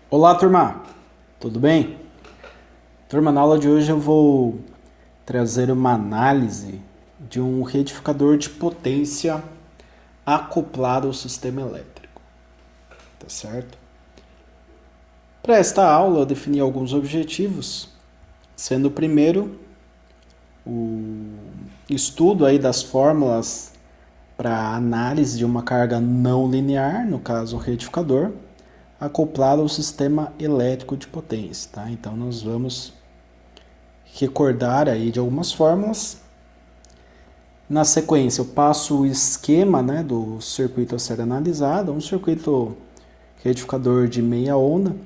Olá, turma! Tudo bem? Turma, na aula de hoje eu vou trazer uma análise de um retificador de potência acoplado ao sistema elétrico, tá certo? Para esta aula eu defini alguns objetivos, sendo o primeiro o estudo aí das fórmulas para análise de uma carga não linear, no caso o retificador, acoplado ao sistema elétrico de potência, tá? Então nós vamos recordar aí de algumas fórmulas. Na sequência, eu passo o esquema, né, do circuito a ser analisado, um circuito retificador de meia onda.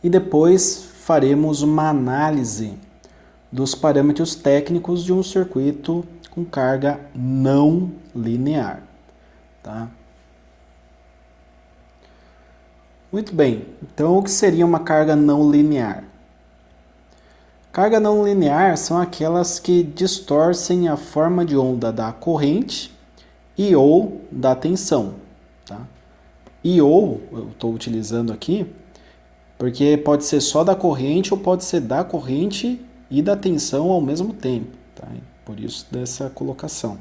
E depois faremos uma análise dos parâmetros técnicos de um circuito com carga não linear. Tá? Muito bem, então o que seria uma carga não linear? Carga não linear são aquelas que distorcem a forma de onda da corrente e ou da tensão. Tá? E ou, eu estou utilizando aqui, porque pode ser só da corrente ou pode ser da corrente e da tensão ao mesmo tempo. Tá? Por isso dessa colocação.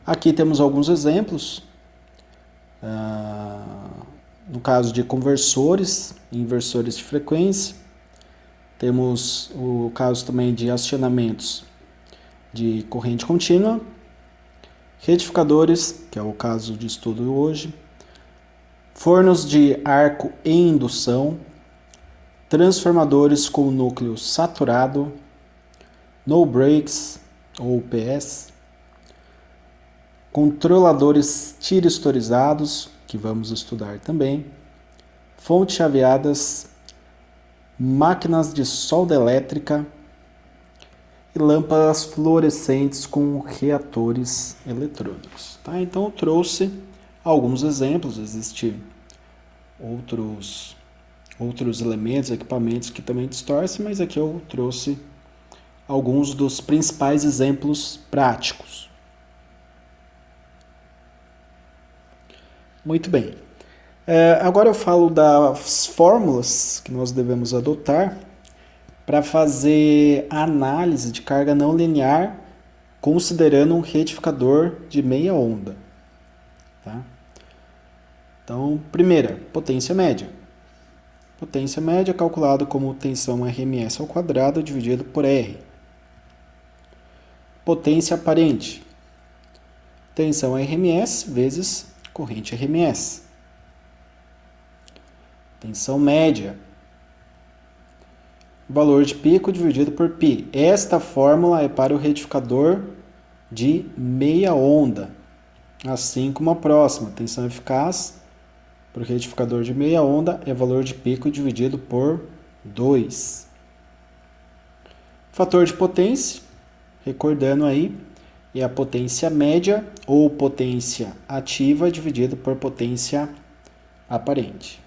Aqui temos alguns exemplos. No caso de conversores, inversores de frequência. Temos o caso também de acionamentos de corrente contínua, retificadores, que é o caso de estudo hoje, fornos de arco em indução, transformadores com núcleo saturado, no breaks ou PS, controladores tiristorizados, que vamos estudar também, fontes chaveadas, máquinas de solda elétrica e lâmpadas fluorescentes com reatores eletrônicos. Tá? Então eu trouxe alguns exemplos, existem outros elementos, equipamentos que também distorcem, mas aqui eu trouxe alguns dos principais exemplos práticos. Muito bem. Agora eu falo das fórmulas que nós devemos adotar para fazer a análise de carga não linear considerando um retificador de meia onda. Tá? Então, primeira, potência média. Potência média é calculada como tensão RMS ao quadrado dividido por R. Potência aparente. Tensão RMS vezes corrente RMS. Tensão média. Valor de pico dividido por π. Esta fórmula é para o retificador de meia onda. Assim como a próxima, tensão eficaz para o retificador de meia onda é valor de pico dividido por 2. Fator de potência, recordando aí, é a potência média ou potência ativa dividido por potência aparente.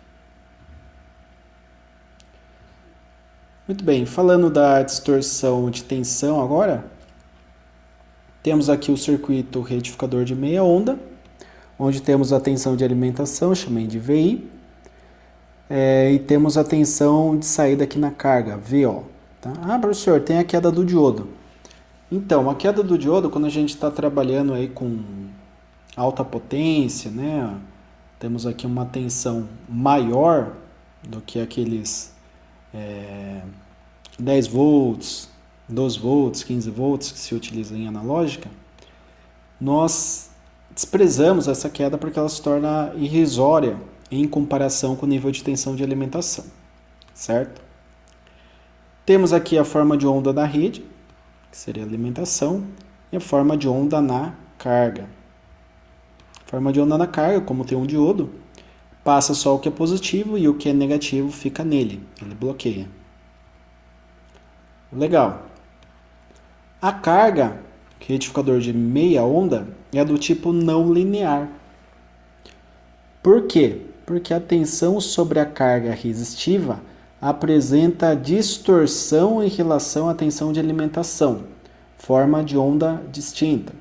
Muito bem, falando da distorção de tensão agora, temos aqui o circuito retificador de meia onda, onde temos a tensão de alimentação, chamei de VI, e temos a tensão de saída aqui na carga, VO. Tá? Ah, professor, tem a queda do diodo. Então, a queda do diodo, quando a gente está trabalhando aí com alta potência, né, temos aqui uma tensão maior do que aqueles 10 volts, 12 volts, 15 volts que se utiliza em analógica, nós desprezamos essa queda porque ela se torna irrisória em comparação com o nível de tensão de alimentação, certo? Temos aqui a forma de onda da rede, que seria a alimentação, e a forma de onda na carga. A forma de onda na carga, como tem um diodo, passa só o que é positivo e o que é negativo fica nele, ele bloqueia. Legal. A carga, retificador de meia onda, é do tipo não linear. Por quê? Porque a tensão sobre a carga resistiva apresenta distorção em relação à tensão de alimentação, forma de onda distinta.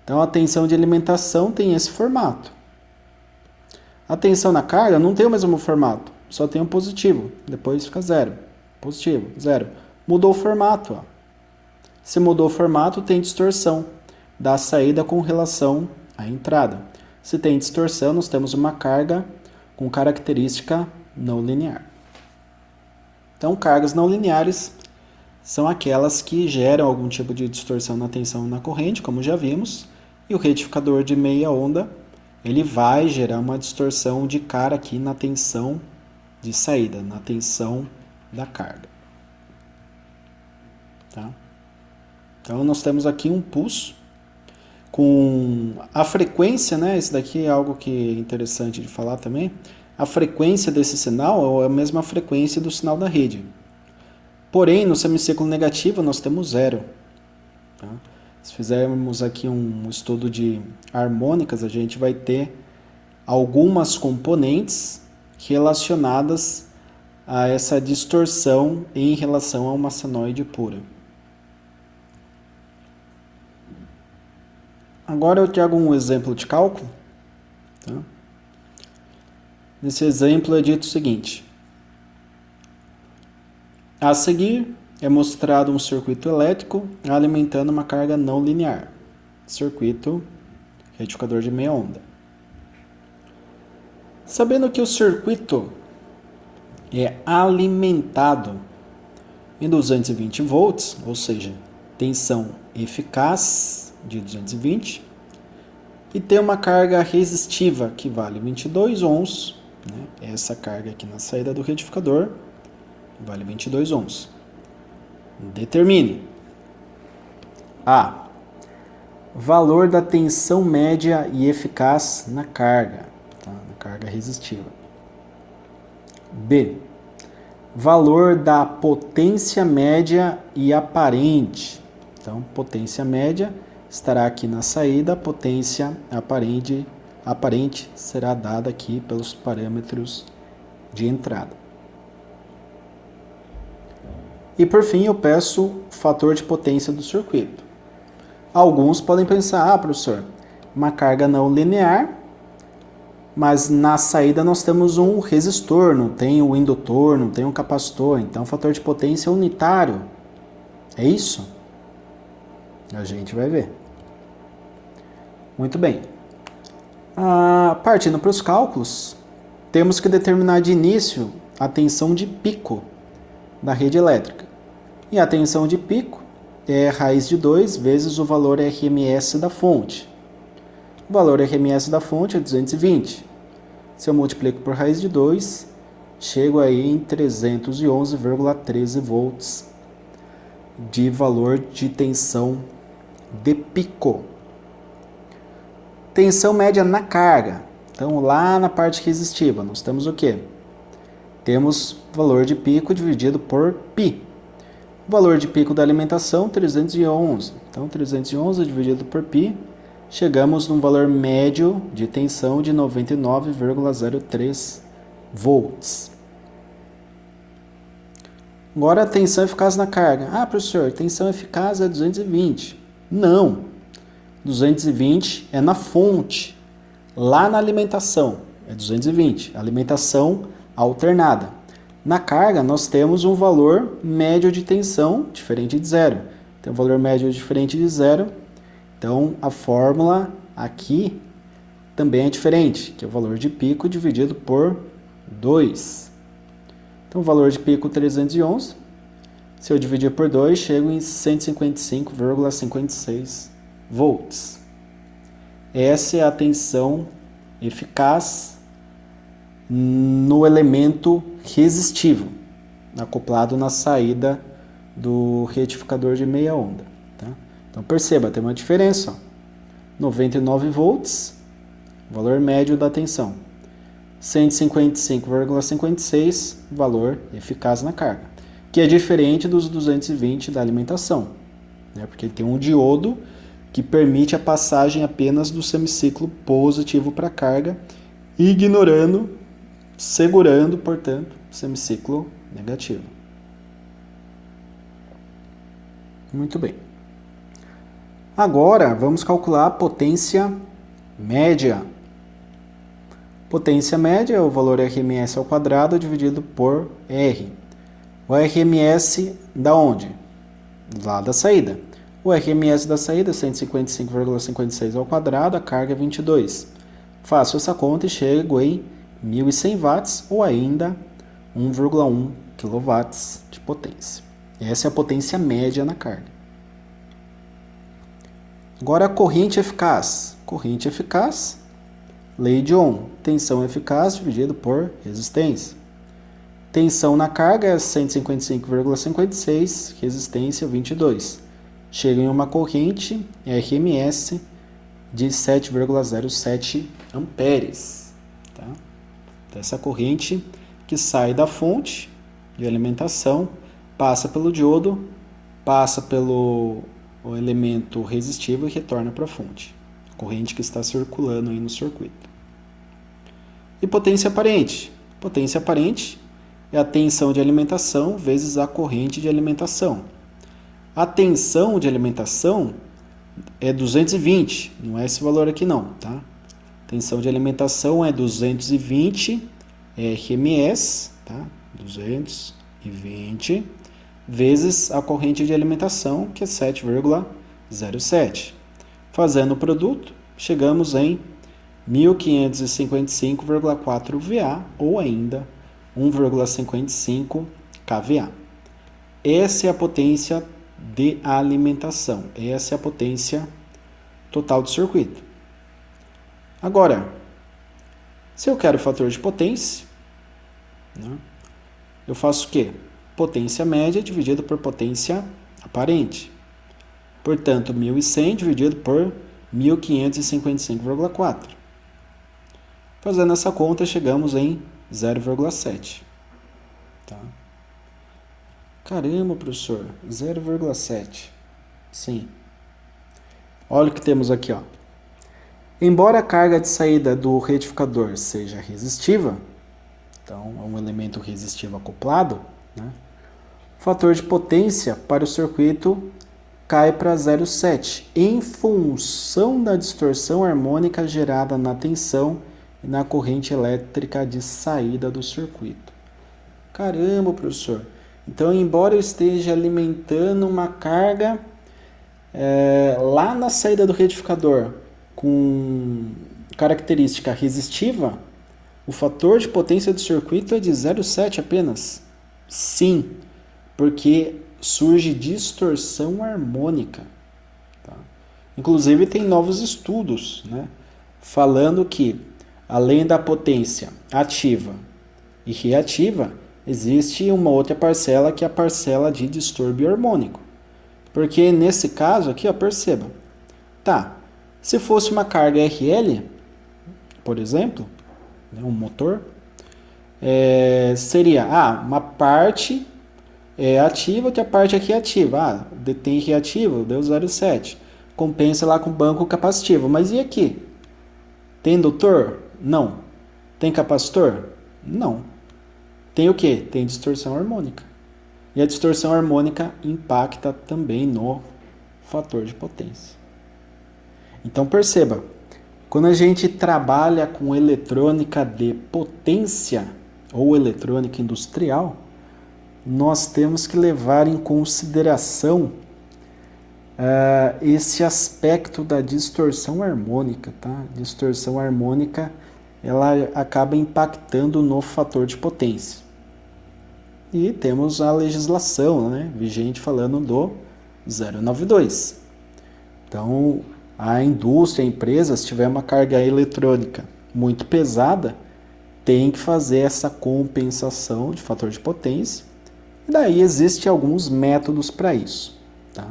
Então a tensão de alimentação tem esse formato. A tensão na carga não tem o mesmo formato, só tem o positivo, depois fica zero. Positivo, zero. Mudou o formato. Ó. Se mudou o formato, tem distorção da saída com relação à entrada. Se tem distorção, nós temos uma carga com característica não linear. Então, cargas não lineares são aquelas que geram algum tipo de distorção na tensão na corrente, como já vimos, e o retificador de meia onda, ele vai gerar uma distorção de cara aqui na tensão de saída, na tensão da carga. Tá? Então, nós temos aqui um pulso com a frequência, né? Esse daqui é algo que é interessante de falar também. A frequência desse sinal é a mesma frequência do sinal da rede. Porém, no semicírculo negativo, nós temos zero. Tá? Se fizermos aqui um estudo de harmônicas, a gente vai ter algumas componentes relacionadas a essa distorção em relação a uma senoide pura. Agora eu trago um exemplo de cálculo. Tá? Nesse exemplo é dito o seguinte. A seguir é mostrado um circuito elétrico alimentando uma carga não linear. Circuito retificador de meia onda. Sabendo que o circuito é alimentado em 220 volts, ou seja, tensão eficaz de 220, e tem uma carga resistiva que vale 22 ohms, né? Essa carga aqui na saída do retificador vale 22 ohms. Determine A. Valor da tensão média e eficaz na carga, tá? Na carga resistiva. B. Valor da potência média e aparente. Então, potência média estará aqui na saída, a potência aparente será dada aqui pelos parâmetros de entrada. E por fim, eu peço o fator de potência do circuito. Alguns podem pensar, professor, uma carga não linear, mas na saída nós temos um resistor, não tem um indutor, não tem um capacitor, então o fator de potência é unitário. É isso? A gente vai ver. Muito bem. Partindo para os cálculos, temos que determinar de início a tensão de pico da rede elétrica. E a tensão de pico é raiz de 2 vezes o valor RMS da fonte. O valor RMS da fonte é 220. Se eu multiplico por raiz de 2, chego aí em 311,13 volts de valor de tensão de pico. Tensão média na carga. Então, lá na parte resistiva, nós temos o quê? Temos valor de pico dividido por π. O valor de pico da alimentação, 311. Então, 311 dividido por π, chegamos num valor médio de tensão de 99,03 volts. Agora, a tensão eficaz na carga. Professor, tensão eficaz é 220. Não. 220 é na fonte. Lá na alimentação é 220. Alimentação alternada. Na carga, nós temos um valor médio de tensão diferente de zero. Tem um valor médio diferente de zero. Então, a fórmula aqui também é diferente, que é o valor de pico dividido por 2. Então, o valor de pico 311. Se eu dividir por 2, chego em 155,56 volts. Essa é a tensão eficaz no elemento resistivo, acoplado na saída do retificador de meia onda. Tá? Então perceba, tem uma diferença. 99 volts, valor médio da tensão. 155,56, valor eficaz na carga. Que é diferente dos 220 da alimentação. Né? Porque tem um diodo que permite a passagem apenas do semiciclo positivo para a carga, segurando, portanto, o semiciclo negativo. Muito bem. Agora, vamos calcular a potência média. Potência média é o valor RMS ao quadrado dividido por R. O RMS da onde? Lá da saída. O RMS da saída é 155,56 ao quadrado, a carga é 22. Faço essa conta e chego em 1.100 watts ou ainda 1,1 kW de potência. Essa é a potência média na carga. Agora a corrente eficaz. Corrente eficaz, lei de Ohm. Tensão eficaz dividido por resistência. Tensão na carga é 155,56, resistência 22. Chega em uma corrente RMS de 7,07 amperes. Tá? Então, essa corrente que sai da fonte de alimentação, passa pelo diodo, passa pelo elemento resistivo e retorna para a fonte. Corrente que está circulando aí no circuito. E potência aparente? Potência aparente é a tensão de alimentação vezes a corrente de alimentação. A tensão de alimentação é 220, não é esse valor aqui não, tá? Tensão de alimentação é 220 RMS, tá? 220 vezes a corrente de alimentação, que é 7,07. Fazendo o produto, chegamos em 1.555,4 VA ou ainda 1,55 kVA. Essa é a potência de alimentação. Essa é a potência total do circuito. Agora, se eu quero o fator de potência, né, eu faço o quê? Potência média dividido por potência aparente. Portanto, 1.100 dividido por 1.555,4. Fazendo essa conta, chegamos em 0,7. Tá? Caramba, professor, 0,7. Sim. Olha o que temos aqui, ó. Embora a carga de saída do retificador seja resistiva, então é um elemento resistivo acoplado, né? O fator de potência para o circuito cai para 0,7 em função da distorção harmônica gerada na tensão e na corrente elétrica de saída do circuito. Caramba, professor. Então, embora eu esteja alimentando uma carga lá na saída do retificador com característica resistiva, o fator de potência do circuito é de 0,7 apenas? Sim, porque surge distorção harmônica. Tá? Inclusive, tem novos estudos, né, falando que, além da potência ativa e reativa, existe uma outra parcela que é a parcela de distúrbio harmônico. Porque nesse caso aqui, ó, perceba, tá, se fosse uma carga RL, por exemplo, né, um motor, seria uma parte ativa, outra parte é reativa. Tem reativo, deu 0,7. Compensa lá com banco capacitivo. Mas e aqui? Tem indutor? Não. Tem capacitor? Não. Tem o quê? Tem distorção harmônica. E a distorção harmônica impacta também no fator de potência. Então perceba, quando a gente trabalha com eletrônica de potência ou eletrônica industrial, nós temos que levar em consideração esse aspecto da distorção harmônica, tá? Distorção harmônica, ela acaba impactando no fator de potência. E temos a legislação, né, vigente falando do 092. Então, a indústria, a empresa, se tiver uma carga eletrônica muito pesada, tem que fazer essa compensação de fator de potência. E daí existem alguns métodos para isso. Tá?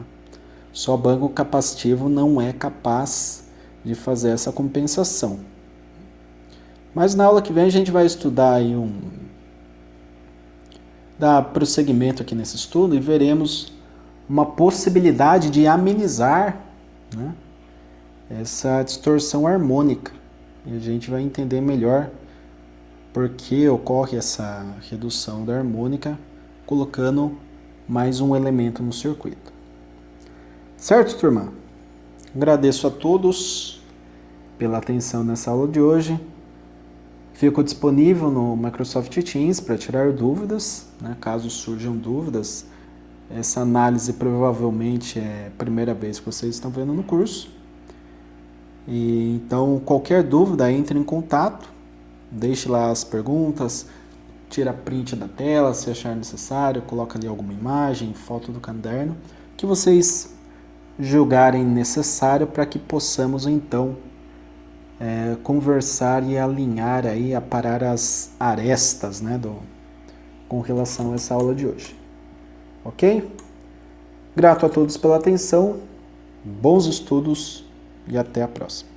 Só banco capacitivo não é capaz de fazer essa compensação. Mas na aula que vem a gente vai estudar aí dar prosseguimento aqui nesse estudo e veremos uma possibilidade de amenizar, né, essa distorção harmônica. E a gente vai entender melhor por que ocorre essa redução da harmônica colocando mais um elemento no circuito. Certo, turma? Agradeço a todos pela atenção nessa aula de hoje Fico disponível no Microsoft Teams para tirar dúvidas, né, caso surjam dúvidas. Essa análise provavelmente é a primeira vez que vocês estão vendo no curso. E, então, qualquer dúvida, entre em contato, deixe lá as perguntas, tira print da tela se achar necessário, coloca ali alguma imagem, foto do caderno, que vocês julgarem necessário para que possamos então conversar e alinhar aí, aparar as arestas, né, com relação a essa aula de hoje. Ok? Grato a todos pela atenção, bons estudos e até a próxima.